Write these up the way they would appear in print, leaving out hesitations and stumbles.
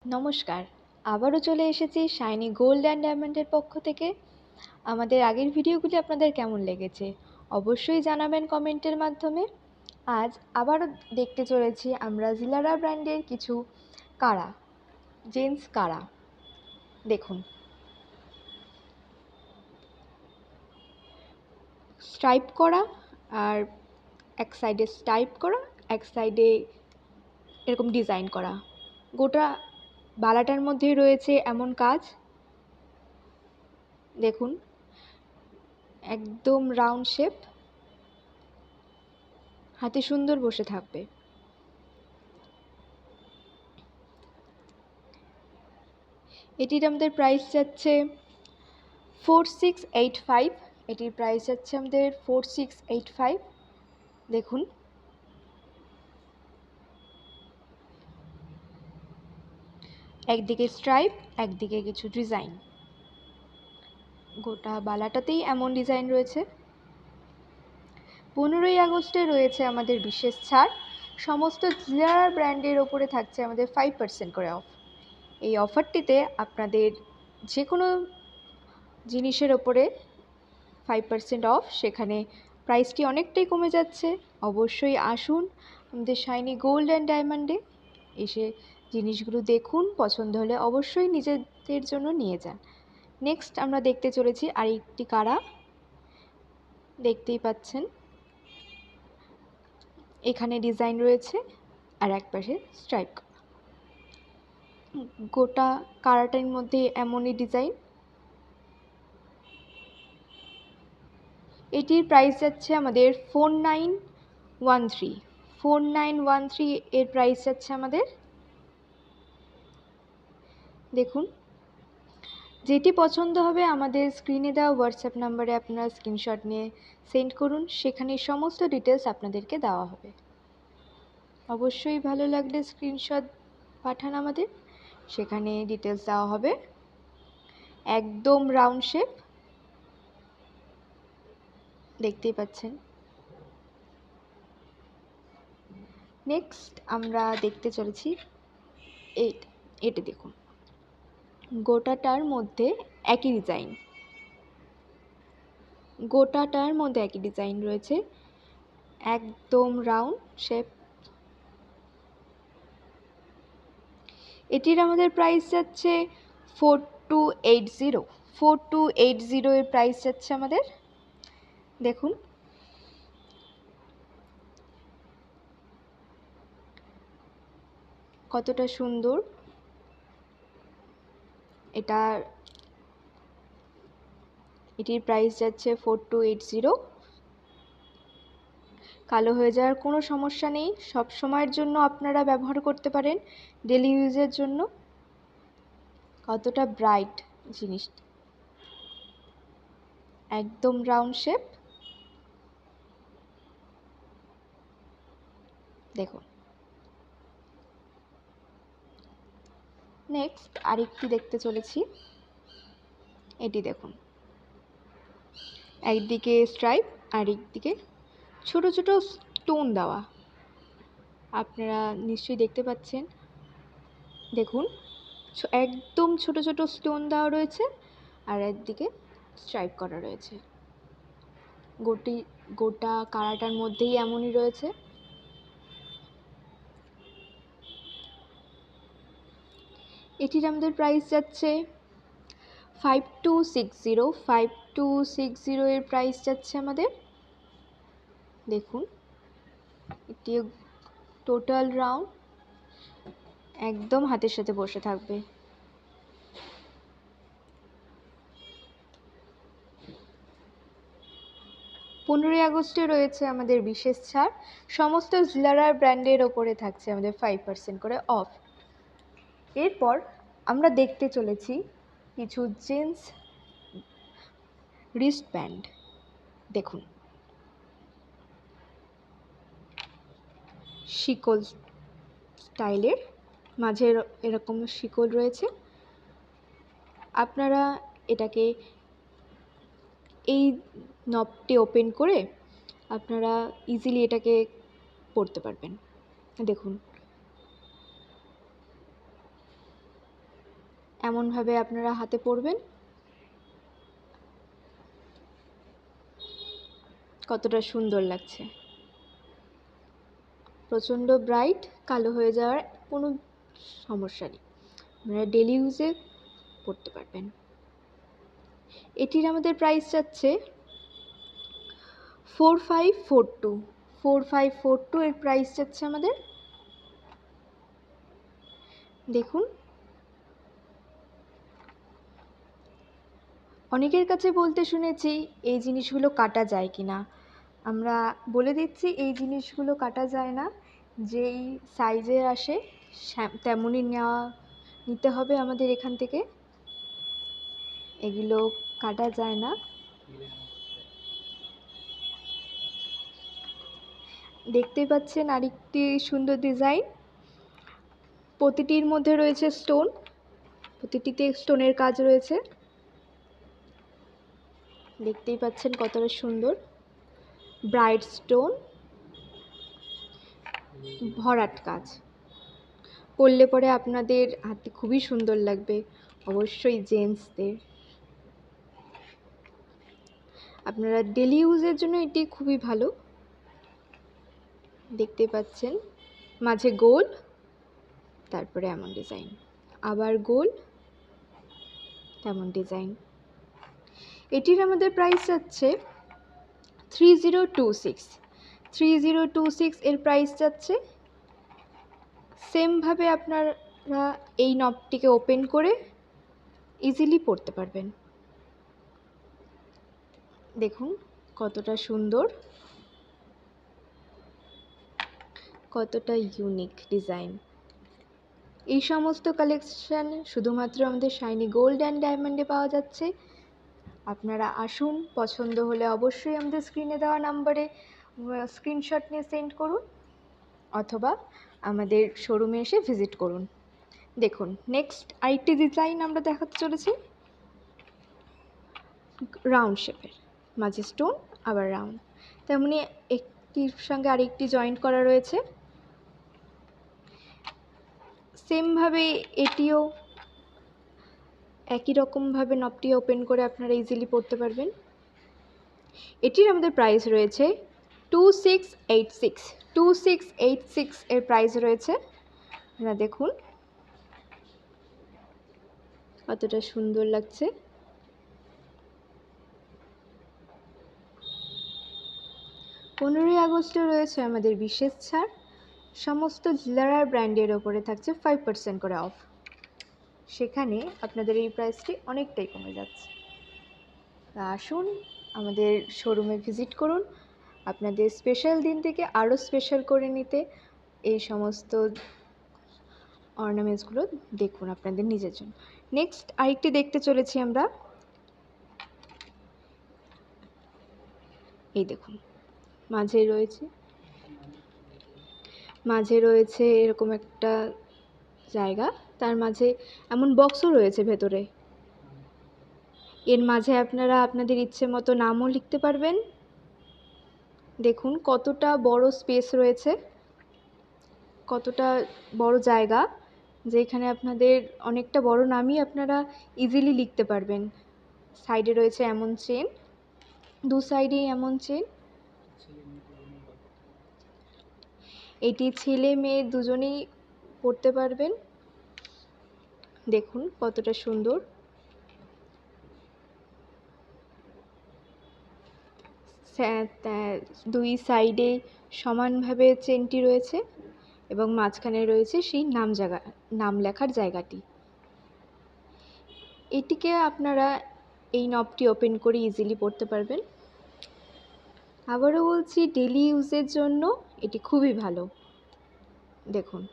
নমস্কার, আবারও চলে এসেছি শাইনি গোল্ড অ্যান্ড ডায়মন্ডের পক্ষ থেকে। আমাদের আগের ভিডিওগুলি আপনাদের কেমন লেগেছে অবশ্যই জানাবেন কমেন্টের মাধ্যমে। আজ আবারও দেখতে চলেছি আমরা জিলারা ব্র্যান্ডের কিছু কারা, জেন্টস কারা। দেখুন, স্ট্রাইপ করা, আর এক সাইডে স্ট্রাইপ করা, এক সাইডে এরকম ডিজাইন করা। গোটা বালাটার মধ্যেই রয়েছে এমন কাজ। দেখুন, একদম রাউন্ড শেপ, হাতে সুন্দর বসে থাকবে। এটির আমাদের প্রাইস যাচ্ছে 4685। এটির প্রাইস যাচ্ছে আমাদের 4685। দেখুন, একদিকে স্ট্রাইপ, একদিকে কিছু ডিজাইন। গোটা বালাটাতেই এমন ডিজাইন রয়েছে। 15ই আগস্টে রয়েছে আমাদের বিশেষ ছাড়। সমস্ত জিলারা ব্র্যান্ডের ওপরে থাকছে আমাদের 5% করে অফ। এই অফারটিতে আপনাদের যে কোনো জিনিসের ওপরে 5% অফ, সেখানে প্রাইসটি অনেকটাই কমে যাচ্ছে। অবশ্যই আসুন আমাদের শাইনি গোল্ড অ্যান্ড ডায়মন্ডে, এসে জিনিসগুলো দেখুন, পছন্দ হলে অবশ্যই নিজেদের জন্য নিয়ে যান। নেক্সট আমরা দেখতে চলেছি আরেকটি কারা। দেখতেই পাচ্ছেন এখানে ডিজাইন রয়েছে আর এক পাশে স্ট্রাইপ। গোটা কারাটার মধ্যে এমনই ডিজাইন। এটির প্রাইস যাচ্ছে আমাদের 4913। 4913 এর প্রাইস যাচ্ছে আমাদের। দেখুন, যেটি পছন্দ হবে আমাদের স্ক্রিনে দেওয়া হোয়াটসঅ্যাপ নাম্বারে আপনারা স্ক্রিনশট নিয়ে সেন্ড করুন, সেখানে সমস্ত ডিটেলস আপনাদেরকে দেওয়া হবে। অবশ্যই ভালো লাগলে স্ক্রিনশট পাঠান আমাদের, সেখানে ডিটেলস দেওয়া হবে। একদম রাউন্ড শেপ, দেখতেই পাচ্ছেন। নেক্সট আমরা দেখতে চলেছি এটা দেখুন, গোটাটার মধ্যে একই ডিজাইন। গোটাটার মধ্যে একই ডিজাইন রয়েছে, একদম রাউন্ড শেপ। এটির আমাদের প্রাইস যাচ্ছে 4280। 4280 এর প্রাইস যাচ্ছে আমাদের। দেখুন, কতটা সুন্দর। এটির প্রাইস যাচ্ছে 4280। কালো হয়ে যাওয়ার কোনো সমস্যা নেই, সব সময়ের জন্য আপনারা ব্যবহার করতে পারেন, ডেলি ইউজের জন্য। কতটা ব্রাইট জিনিসটা, একদম রাউন্ড শেপ। দেখুন, নেক্সট আরেকটি দেখতে চলেছি। এটি দেখুন, একদিকে স্ট্রাইপ, আরেকদিকে ছোট ছোট স্টোন দেওয়া। আপনারা নিশ্চয়ই দেখতে পাচ্ছেন। দেখুন, একদম ছোট ছোট স্টোন দেওয়া রয়েছে, আর একদিকে স্ট্রাইপ করা রয়েছে। গোটা কারাটার মধ্যেই এমনই রয়েছে। এটির আমাদের প্রাইস যাচ্ছে 5260। 5260 এর প্রাইস যাচ্ছে আমাদের। দেখুন, এটি টোটাল রাউন্ড, একদম হাতের সাথে বসে থাকবে। পনেরোই আগস্টে রয়েছে আমাদের বিশেষ ছাড়। সমস্ত জিলারা ব্র্যান্ডের ওপরে থাকছে আমাদের 5% করে অফ। এরপর আমরা দেখতে চলেছি কিছু জেন্টস রিস্ট ব্যান্ড। দেখুন, শিকল স্টাইলের, মাঝে এরকম শিকল রয়েছে। আপনারা এটাকে, এই নবটি ওপেন করে আপনারা ইজিলি এটাকে পরতে পারবেন। দেখুন, এমনভাবে আপনারা হাতে পরবেন। কতটা সুন্দর লাগছে, প্রচণ্ড ব্রাইট, কালো হয়ে যাওয়ার কোনো সমস্যা নেই, আপনারা ডেলি ইউজে পরতে পারবেন। এটির আমাদের প্রাইস যাচ্ছে 4542 এর প্রাইস যাচ্ছে আমাদের। দেখুন, অনেকের কাছে বলতে শুনেছি এই জিনিসগুলো কাটা যায় কি না। আমরা বলে দিচ্ছি এই জিনিসগুলো কাটা যায় না, যেই সাইজের আসে তেমনই নিতে হবে আমাদের এখান থেকে, এগুলো কাটা যায় না। দেখতেই পাচ্ছেন আরেকটি সুন্দর ডিজাইন, প্রতিটির মধ্যে রয়েছে স্টোন, প্রতিটিতে স্টোনের কাজ রয়েছে। দেখতেই পাচ্ছেন কতটা সুন্দর ব্রাইট স্টোন, ভরাট কাজ। পরলে পরে আপনাদের হাতে খুবই সুন্দর লাগবে, অবশ্যই জেন্টসদের। আপনারা ডেলি ইউজের জন্য এটি খুবই ভালো। দেখতে পাচ্ছেন মাঝে গোল, তারপরে এমন ডিজাইন, আবার গোল, তেমন ডিজাইন। এটির আমাদের প্রাইস যাচ্ছে 3026 এর প্রাইস যাচ্ছে। সেমভাবে আপনারা এই নবটিকে ওপেন করে ইজিলি পরতে পারবেন। দেখুন কতটা সুন্দর, কতটা ইউনিক ডিজাইন। এই সমস্ত কালেকশন শুধুমাত্র আমাদের শাইনি গোল্ড অ্যান্ড ডায়মন্ডে পাওয়া যাচ্ছে। আপনারা আসুন, পছন্দ হলে অবশ্যই আমাদের স্ক্রিনে দেওয়া নাম্বারে স্ক্রিনশট নিয়ে সেন্ড করুন, অথবা আমাদের শোরুমে এসে ভিজিট করুন। দেখুন নেক্সট আরেকটি ডিজাইন আমরা দেখাতে চলেছি, রাউন্ড শেপের, মাঝে স্টোন আবার রাউন্ড, তেমনি একটির সঙ্গে আরেকটি জয়েন্ট করা রয়েছে। সেমভাবে এটিও একই রকমভাবে নবটি ওপেন করে আপনারা ইজিলি পরতে পারবেন। এটির আমাদের প্রাইস রয়েছে 2686 এর প্রাইস রয়েছে। আপনারা দেখুন কতটা সুন্দর লাগছে। 15ই আগস্টে রয়েছে আমাদের বিশেষ ছাড়, সমস্ত জিলারার ব্র্যান্ডের ওপরে থাকছে 5% করে অফ। সেখানে আপনাদের এই প্রাইসটি অনেকটাই কমে যাচ্ছে। তা আসুন, আমাদের শোরুমে ভিজিট করুন, আপনাদের স্পেশাল দিন থেকে আরও স্পেশাল করে নিতে এই সমস্ত অর্নামেন্টসগুলো দেখুন আপনাদের নিজের জন্য। নেক্সট আরেকটি দেখতে চলেছি আমরা, এই দেখুন মাঝে রয়েছে এরকম একটা জায়গা, তার মাঝে এমন বক্সও রয়েছে ভেতরে। এর মাঝে আপনারা আপনাদের ইচ্ছে মতো নামও লিখতে পারবেন। দেখুন কতটা বড় স্পেস রয়েছে, কতটা বড় জায়গা, যেখানে আপনাদের অনেকটা বড় নামই আপনারা ইজিলি লিখতে পারবেন। সাইডে রয়েছে এমন চেন, দু সাইডেই এমন চেন। এটি ছেলে মেয়ে দুজনেই পরতে পারবেন। দেখুন কতটা সুন্দর, দুই সাইডে সমানভাবে চেনটি রয়েছে এবং মাঝখানে রয়েছে সেই নাম লেখার জায়গাটি। এটিকে আপনারা এই নবটি ওপেন করে ইজিলি পরতে পারবেন। আবারও বলছি, ডেলি ইউজের জন্য এটি খুবই ভালো। দেখুন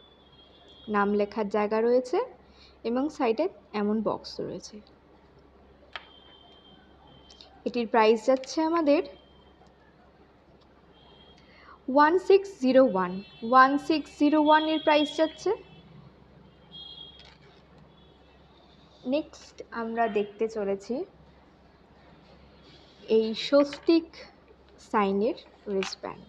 নাম লেখার জায়গা রয়েছে এবং সাইডে এমন বক্স রয়েছে। এটির প্রাইস যাচ্ছে আমাদের 1601 এর প্রাইস যাচ্ছে। নেক্সট আমরা দেখতে চলেছি এই স্বস্তিক সাইনের রিস্টব্যান্ড।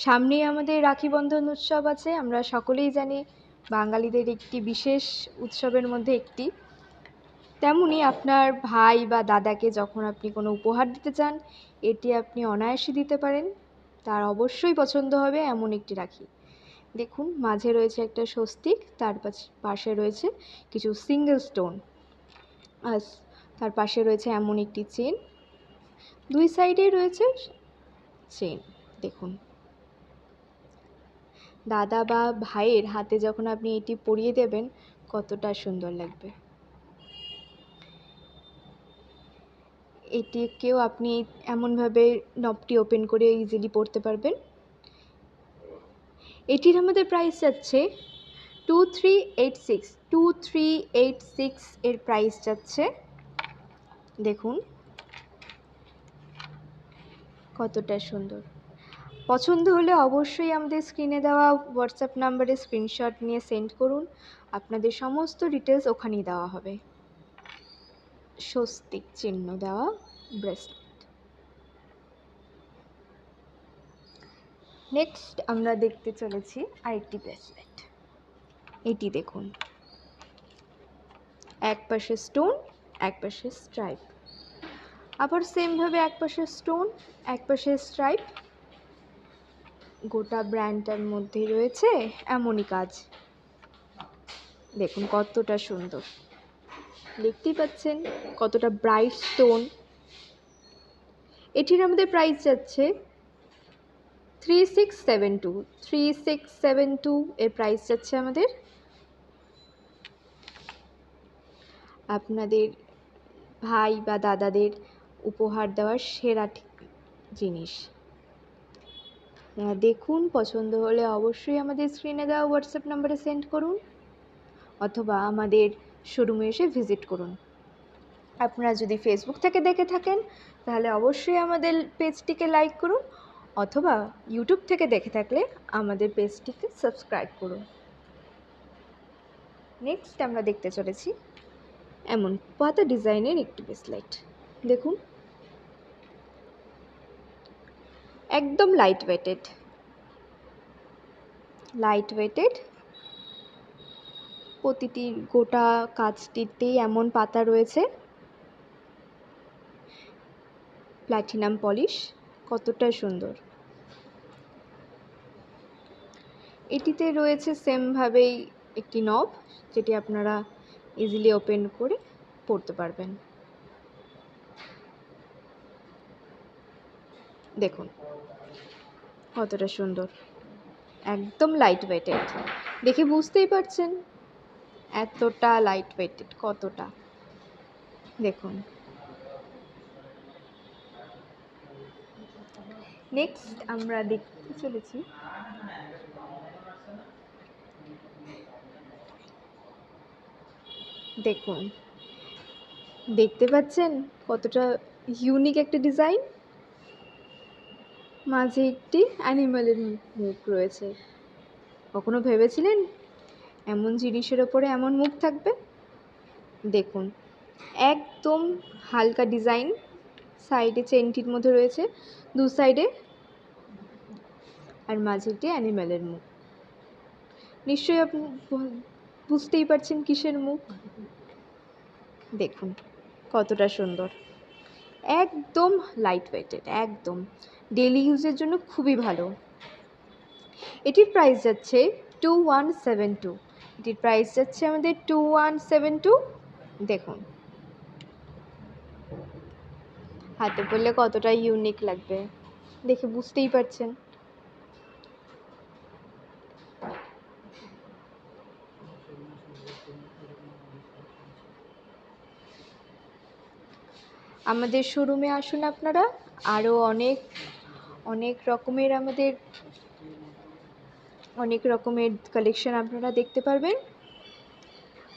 সামনেই আমাদের রাখি বন্ধন উৎসব আছে, আমরা সকলেই জানি বাঙালিদের একটি বিশেষ উৎসবের মধ্যে একটি। তেমনি আপনার ভাই বা দাদাকে যখন আপনি কোনো উপহার দিতে চান, এটি আপনি অনায়াসে দিতে পারেন, তার অবশ্যই পছন্দ হবে এমন একটি রাখি। দেখুন মাঝে রয়েছে একটা স্বস্তিক, তার পাশে রয়েছে কিছু সিঙ্গেল স্টোন, আর তার পাশে রয়েছে এমন একটি চেন, দুই সাইডেই রয়েছে চেন। দেখুন দাদা বা ভাইয়ের হাতে যখন আপনি এটি পরিয়ে দেবেন কতটা সুন্দর লাগবে। এটিকেও আপনি এমনভাবে নবটি ওপেন করে ইজিলি পরতে পারবেন। এটির আমাদের প্রাইস যাচ্ছে 2386 এর প্রাইস যাচ্ছে। দেখুন কতটা সুন্দর। পছন্দ হলে অবশ্যই আমাদের স্ক্রিনে দেওয়া হোয়াটসঅ্যাপ নাম্বারে স্ক্রিনশট নিয়ে সেন্ড করুন, আপনাদের সমস্ত ডিটেলস ওখানেই দেওয়া হবে। স্বস্তিক চিহ্ন দেওয়া ব্রেসলেট। নেক্সট আমরা দেখতে চলেছি আরেকটি ব্রেসলেট। এটি দেখুন, এক পাশে স্টোন, এক পাশে স্ট্রাইপ, আবার সেমভাবে এক পাশে স্টোন, এক পাশে স্ট্রাইপ। গোটা ব্র্যান্ডটার মধ্যে রয়েছে এমনই কাজ। দেখুন কতটা সুন্দর, দেখতেই পাচ্ছেন কতটা ব্রাইট স্টোন। এটির আমাদের প্রাইস যাচ্ছে 3672 এর প্রাইস যাচ্ছে আমাদের। আপনাদের ভাই বা দাদাদের উপহার দেওয়ার সেরা জিনিস। দেখুন পছন্দ হলে অবশ্যই আমাদের স্ক্রিনে দেওয়া হোয়াটসঅ্যাপ নাম্বারে সেন্ড করুন, অথবা আমাদের শোরুমে এসে ভিজিট করুন। আপনারা যদি ফেসবুক থেকে দেখে থাকেন তাহলে অবশ্যই আমাদের পেজটিকে লাইক করুন, অথবা ইউটিউব থেকে দেখে থাকলে আমাদের পেজটিকে সাবস্ক্রাইব করুন। নেক্সট আমরা দেখতে চলেছি এমন পাতা ডিজাইনের একটি ব্রেসলেট। দেখুন একদম লাইট ওয়েটেড, প্রতিটি গোটা কাজটিতেই এমন পাতা রয়েছে, প্ল্যাটিনাম পলিশ, কতটা সুন্দর। এটিতে রয়েছে সেমভাবেই একটি নব, যেটি আপনারা ইজিলি ওপেন করে পরতে পারবেন। দেখুন কতটা সুন্দর, একদম লাইট ওয়েটেড, দেখে বুঝতেই পারছেন এতটা লাইট ওয়েটেড কতটা। দেখুন নেক্সট আমরা দেখতে চলেছি দেখুন দেখতে পাচ্ছেন কতটা ইউনিক একটা ডিজাইন, মাঝে একটি অ্যানিমালের মুখ রয়েছে। কখনো ভেবেছিলেন এমন জিনিসের ওপরে এমন মুখ থাকবে? দেখুন একদম হালকা ডিজাইন, সাইডে চেনটির মধ্যে রয়েছে দু সাইডে, আর মাঝে একটি অ্যানিমালের মুখ। নিশ্চয়ই আপনি বুঝতেই পারছেন কিসের মুখ। দেখুন কতটা সুন্দর, একদম লাইট ওয়েটেড, একদম ডেলি ইউজের জন্য খুবই ভালো। এটির প্রাইস যাচ্ছে 2172। এটির প্রাইস যাচ্ছে আমাদের 2172। দেখুন হাতে পরলে কতটা ইউনিক লাগবে, দেখে বুঝতেই পারছেন। আমাদের শোরুমে আসুন আপনারা, আরও অনেক রকমের কালেকশন আপনারা দেখতে পারবেন।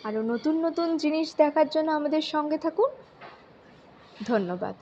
আরও নতুন জিনিস দেখার জন্য আমাদের সঙ্গে থাকুন। ধন্যবাদ।